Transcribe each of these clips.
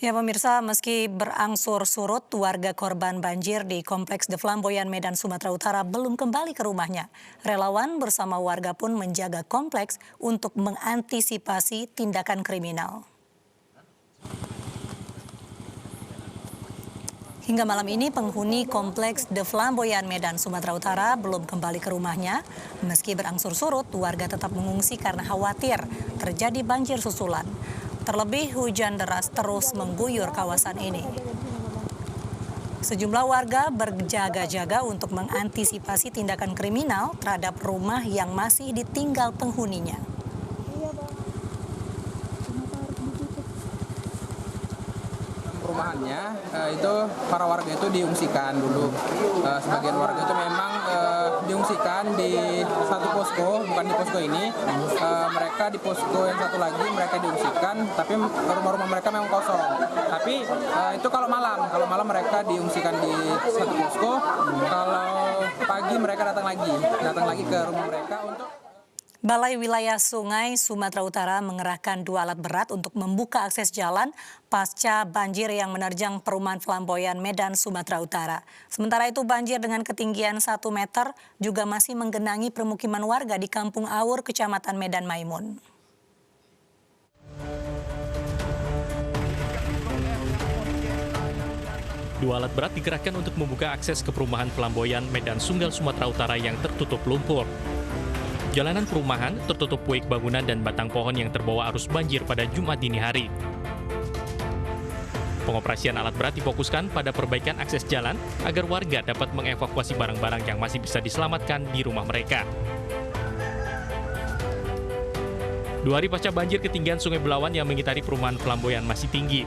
Ya pemirsa, meski berangsur surut, warga korban banjir di Kompleks The Flamboyan Medan, Sumatera Utara belum kembali ke rumahnya. Relawan bersama warga pun menjaga kompleks untuk mengantisipasi tindakan kriminal. Hingga malam ini penghuni Kompleks The Flamboyan Medan, Sumatera Utara belum kembali ke rumahnya. Meski berangsur surut, warga tetap mengungsi karena khawatir terjadi banjir susulan. Terlebih hujan deras terus mengguyur kawasan ini. Sejumlah warga berjaga-jaga untuk mengantisipasi tindakan kriminal terhadap rumah yang masih ditinggal penghuninya. Perumahannya itu para warga itu diungsikan dulu. Sebagian warga itu memang diungsikan di satu posko, bukan di posko ini. Mereka di posko yang satu lagi mereka diungsikan, tapi rumah-rumah mereka memang kosong. Tapi itu kalau malam mereka diungsikan di satu posko. Kalau pagi mereka datang lagi ke rumah mereka untuk. Balai Wilayah Sungai Sumatera Utara mengerahkan 2 alat berat untuk membuka akses jalan pasca banjir yang menerjang perumahan Flamboyan Medan, Sumatera Utara. Sementara itu banjir dengan ketinggian 1 meter juga masih menggenangi permukiman warga di Kampung Awur, Kecamatan Medan Maimun. Dua alat berat dikerahkan untuk membuka akses ke perumahan Flamboyan Medan Sunggal, Sumatera Utara yang tertutup lumpur. Jalanan perumahan tertutup puing bangunan dan batang pohon yang terbawa arus banjir pada Jumat dini hari. Pengoperasian alat berat difokuskan pada perbaikan akses jalan agar warga dapat mengevakuasi barang-barang yang masih bisa diselamatkan di rumah mereka. 2 hari pasca banjir, ketinggian Sungai Belawan yang mengitari perumahan Flamboyan masih tinggi.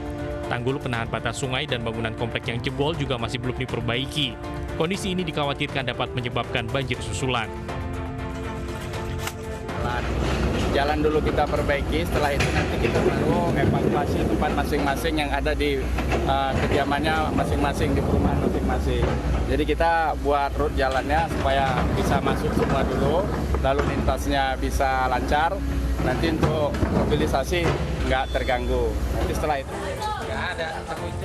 Tanggul penahan batas sungai dan bangunan komplek yang jebol juga masih belum diperbaiki. Kondisi ini dikhawatirkan dapat menyebabkan banjir susulan. Jalan dulu kita perbaiki, setelah itu nanti kita baru evakuasi tempat masing-masing yang ada di kediamannya masing-masing, di perumahan masing-masing. Jadi kita buat route jalannya supaya bisa masuk semua dulu, lalu lintasnya bisa lancar, nanti untuk mobilisasi nggak terganggu. Nanti setelah itu nggak ada.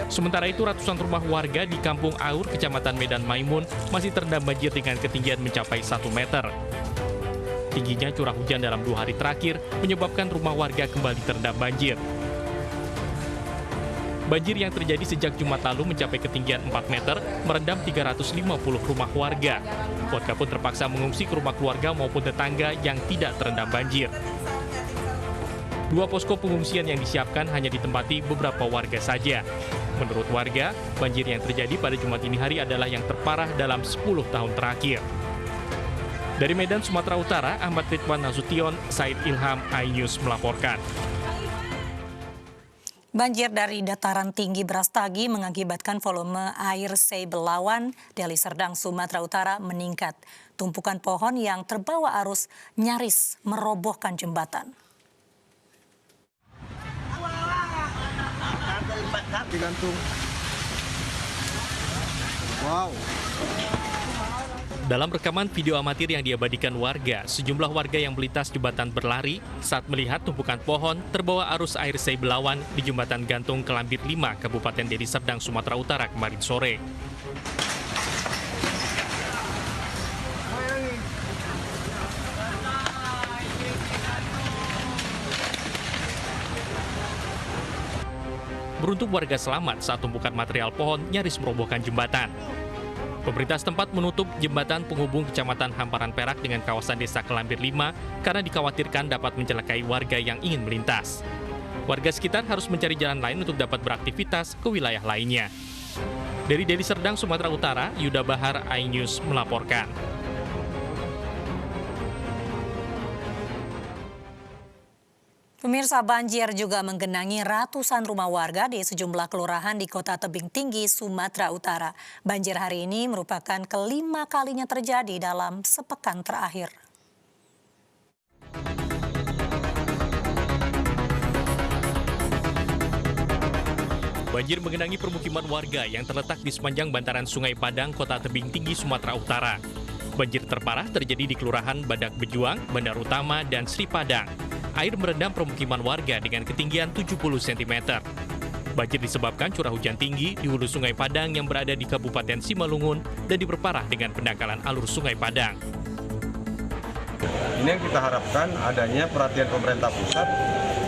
Sementara itu ratusan rumah warga di Kampung Awur, Kecamatan Medan Maimun masih terendam banjir dengan ketinggian mencapai 1 meter. Tingginya curah hujan dalam 2 hari terakhir menyebabkan rumah warga kembali terendam banjir. Banjir yang terjadi sejak Jumat lalu mencapai ketinggian 4 meter, merendam 350 rumah warga. Warga pun terpaksa mengungsi ke rumah keluarga maupun tetangga yang tidak terendam banjir. 2 posko pengungsian yang disiapkan hanya ditempati beberapa warga saja. Menurut warga, banjir yang terjadi pada Jumat dini hari adalah yang terparah dalam 10 tahun terakhir. Dari Medan, Sumatera Utara, Ahmad Ridwan Nasution, Said Ilham, iNews melaporkan. Banjir dari dataran tinggi Brastagi mengakibatkan volume air Sei Belawan, Deli Serdang, Sumatera Utara meningkat. Tumpukan pohon yang terbawa arus nyaris merobohkan jembatan. Digantung. Wow. Dalam rekaman video amatir yang diabadikan warga, sejumlah warga yang melintas jembatan berlari saat melihat tumpukan pohon terbawa arus air Sei Belawan di jembatan gantung Kelambit 5, Kabupaten Deli Serdang, Sumatera Utara kemarin sore. Beruntung warga selamat saat tumpukan material pohon nyaris merobohkan jembatan. Pemerintah setempat menutup jembatan penghubung Kecamatan Hamparan Perak dengan kawasan Desa Kelambir 5 karena dikhawatirkan dapat mencelakai warga yang ingin melintas. Warga sekitar harus mencari jalan lain untuk dapat beraktivitas ke wilayah lainnya. Dari Deli Serdang, Sumatera Utara, Yuda Bahar, iNews melaporkan. Pemirsa, banjir juga menggenangi ratusan rumah warga di sejumlah kelurahan di Kota Tebing Tinggi, Sumatera Utara. Banjir hari ini merupakan kelima kalinya terjadi dalam sepekan terakhir. Banjir menggenangi permukiman warga yang terletak di sepanjang bantaran Sungai Padang, Kota Tebing Tinggi, Sumatera Utara. Banjir terparah terjadi di Kelurahan Badak Bejuang, Bandar Utama, dan Sri Padang. Air merendam permukiman warga dengan ketinggian 70 cm. Banjir disebabkan curah hujan tinggi di hulu Sungai Padang yang berada di Kabupaten Simalungun dan diperparah dengan pendangkalan alur Sungai Padang. Ini yang kita harapkan adanya perhatian pemerintah pusat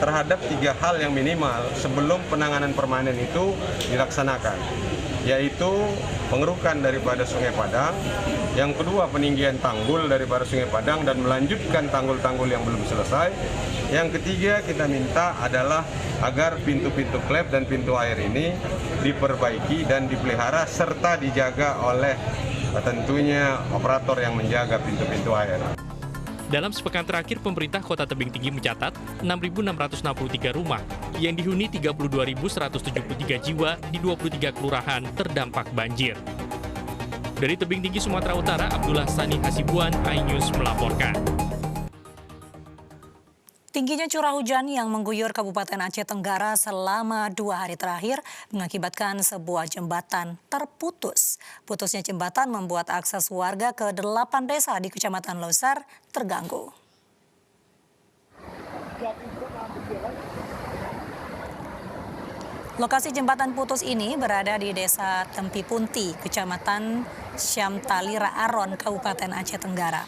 terhadap 3 hal yang minimal sebelum penanganan permanen itu dilaksanakan, yaitu pengerukan daripada Sungai Padang, yang kedua peninggian tanggul daripada Sungai Padang dan melanjutkan tanggul-tanggul yang belum selesai, yang ketiga kita minta adalah agar pintu-pintu klep dan pintu air ini diperbaiki dan dipelihara serta dijaga oleh tentunya operator yang menjaga pintu-pintu air. Dalam sepekan terakhir, pemerintah Kota Tebing Tinggi mencatat 6.663 rumah yang dihuni 32.173 jiwa di 23 kelurahan terdampak banjir. Dari Tebing Tinggi, Sumatera Utara, Abdullah Sani Hasibuan, iNews melaporkan. Tingginya curah hujan yang mengguyur Kabupaten Aceh Tenggara selama 2 hari terakhir mengakibatkan sebuah jembatan terputus. Putusnya jembatan membuat akses warga ke 8 desa di Kecamatan Losar terganggu. Lokasi jembatan putus ini berada di Desa Tempi Punti, Kecamatan Syamtali Raaron, Kabupaten Aceh Tenggara.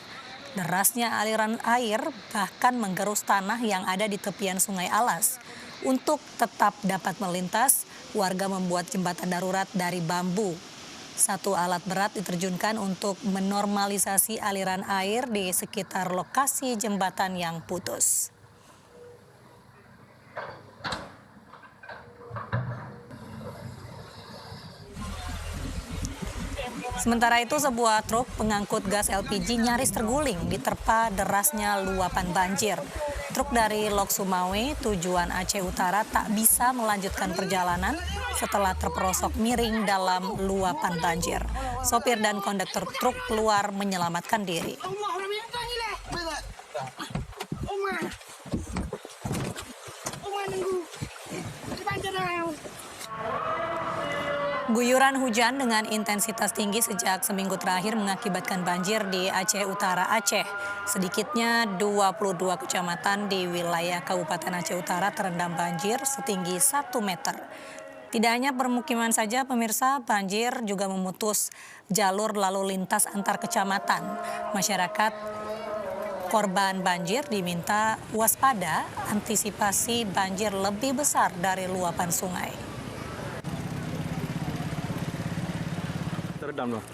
Derasnya aliran air bahkan menggerus tanah yang ada di tepian Sungai Alas. Untuk tetap dapat melintas, warga membuat jembatan darurat dari bambu. 1 alat berat diterjunkan untuk menormalisasi aliran air di sekitar lokasi jembatan yang putus. Sementara itu, sebuah truk pengangkut gas LPG nyaris terguling diterpa derasnya luapan banjir. Truk dari Lok Sumawe tujuan Aceh Utara tak bisa melanjutkan perjalanan setelah terperosok miring dalam luapan banjir. Sopir dan konduktor truk keluar menyelamatkan diri. Guyuran hujan dengan intensitas tinggi sejak seminggu terakhir mengakibatkan banjir di Aceh Utara, Aceh. Sedikitnya 22 kecamatan di wilayah Kabupaten Aceh Utara terendam banjir setinggi 1 meter. Tidak hanya permukiman saja, pemirsa, banjir juga memutus jalur lalu lintas antar kecamatan. Masyarakat korban banjir diminta waspada antisipasi banjir lebih besar dari luapan sungai. Terendam loh.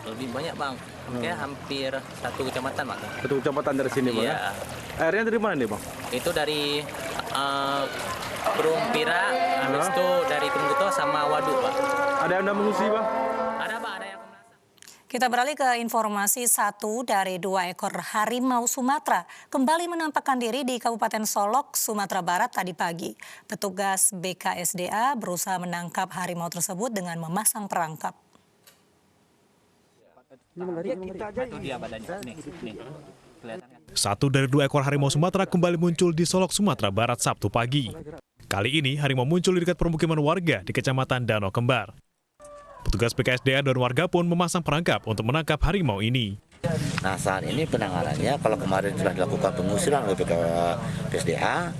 Lebih banyak bang, mungkin hampir 1 kecamatan bang. 1 kecamatan dari sini bang? Iya. Airnya dari mana nih bang? Itu dari Perung Pira, habis itu dari Tungguto sama Waduk bang. Ada yang mengungsi bang? Ada bang, ada yang. Kita beralih ke informasi 1 dari 2 ekor harimau Sumatera kembali menampakkan diri di Kabupaten Solok, Sumatera Barat tadi pagi. Petugas BKSDA berusaha menangkap harimau tersebut dengan memasang perangkap. Satu dari 2 ekor harimau Sumatera kembali muncul di Solok, Sumatera Barat Sabtu pagi. Kali ini harimau muncul di dekat permukiman warga di Kecamatan Danau Kembar. Petugas BKSDA dan warga pun memasang perangkap untuk menangkap harimau ini. Nah, saat ini penanganannya, kalau kemarin sudah dilakukan pengusiran oleh BKSDA,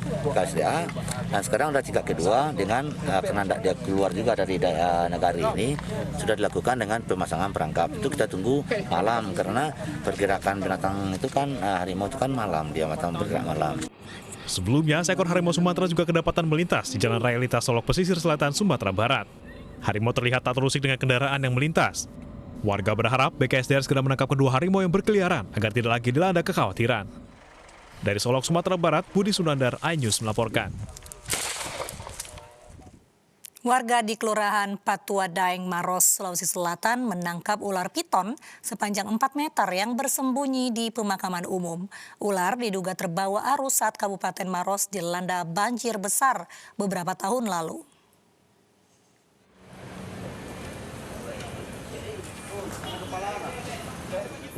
dan sekarang sudah tingkat kedua dengan karena dia keluar juga dari negari ini, sudah dilakukan dengan pemasangan perangkap. Itu kita tunggu malam, karena pergerakan binatang itu kan, harimau itu kan malam, dia bergerak malam. Sebelumnya, seekor harimau Sumatera juga kedapatan melintas di Jalan Raya Lintas Solok Pesisir Selatan, Sumatera Barat. Harimau terlihat tak terusik dengan kendaraan yang melintas. Warga berharap BKSDA segera menangkap kedua harimau yang berkeliaran agar tidak lagi dilanda kekhawatiran. Dari Solok, Sumatera Barat, Budi Sunandar, iNews melaporkan. Warga di Kelurahan Patua Daeng, Maros, Sulawesi Selatan menangkap ular piton sepanjang 4 meter yang bersembunyi di pemakaman umum. Ular diduga terbawa arus saat Kabupaten Maros dilanda banjir besar beberapa tahun lalu.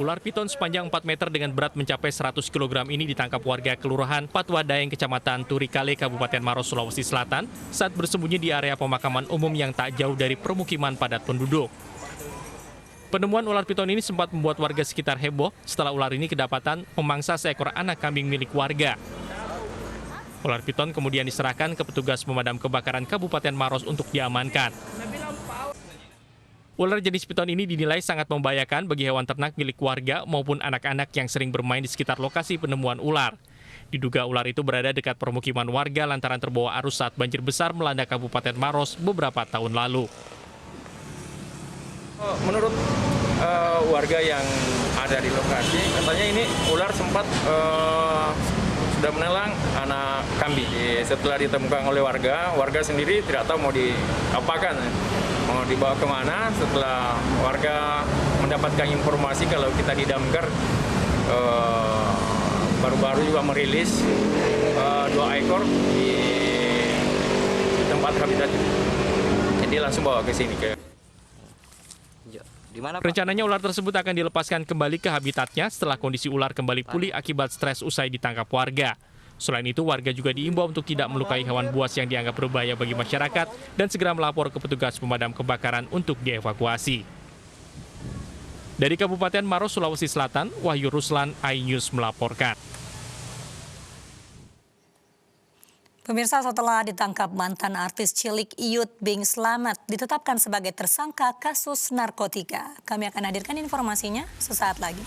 Ular piton sepanjang 4 meter dengan berat mencapai 100 kg ini ditangkap warga Kelurahan Patua Daeng, Kecamatan Turikale, Kabupaten Maros, Sulawesi Selatan saat bersembunyi di area pemakaman umum yang tak jauh dari permukiman padat penduduk. Penemuan ular piton ini sempat membuat warga sekitar heboh setelah ular ini kedapatan memangsa seekor anak kambing milik warga. Ular piton kemudian diserahkan ke petugas pemadam kebakaran Kabupaten Maros untuk diamankan. Ular jenis piton ini dinilai sangat membahayakan bagi hewan ternak milik warga maupun anak-anak yang sering bermain di sekitar lokasi penemuan ular. Diduga ular itu berada dekat permukiman warga lantaran terbawa arus saat banjir besar melanda Kabupaten Maros beberapa tahun lalu. Menurut warga yang ada di lokasi, katanya ini ular sempat sudah menelang anak kambing. Setelah ditemukan oleh warga sendiri tidak tahu mau diapakan, mau dibawa kemana. Setelah warga mendapatkan informasi kalau kita di Damkar baru-baru juga merilis 2 ekor di tempat habitat. Jadi langsung bawa ke sini. Rencananya ular tersebut akan dilepaskan kembali ke habitatnya setelah kondisi ular kembali pulih akibat stres usai ditangkap warga. Selain itu, warga juga diimbau untuk tidak melukai hewan buas yang dianggap berbahaya bagi masyarakat dan segera melapor ke petugas pemadam kebakaran untuk dievakuasi. Dari Kabupaten Maros, Sulawesi Selatan, Wahyu Ruslan, iNews melaporkan. Pemirsa, setelah ditangkap mantan artis cilik Iyut Bing Slamet ditetapkan sebagai tersangka kasus narkotika. Kami akan hadirkan informasinya sesaat lagi.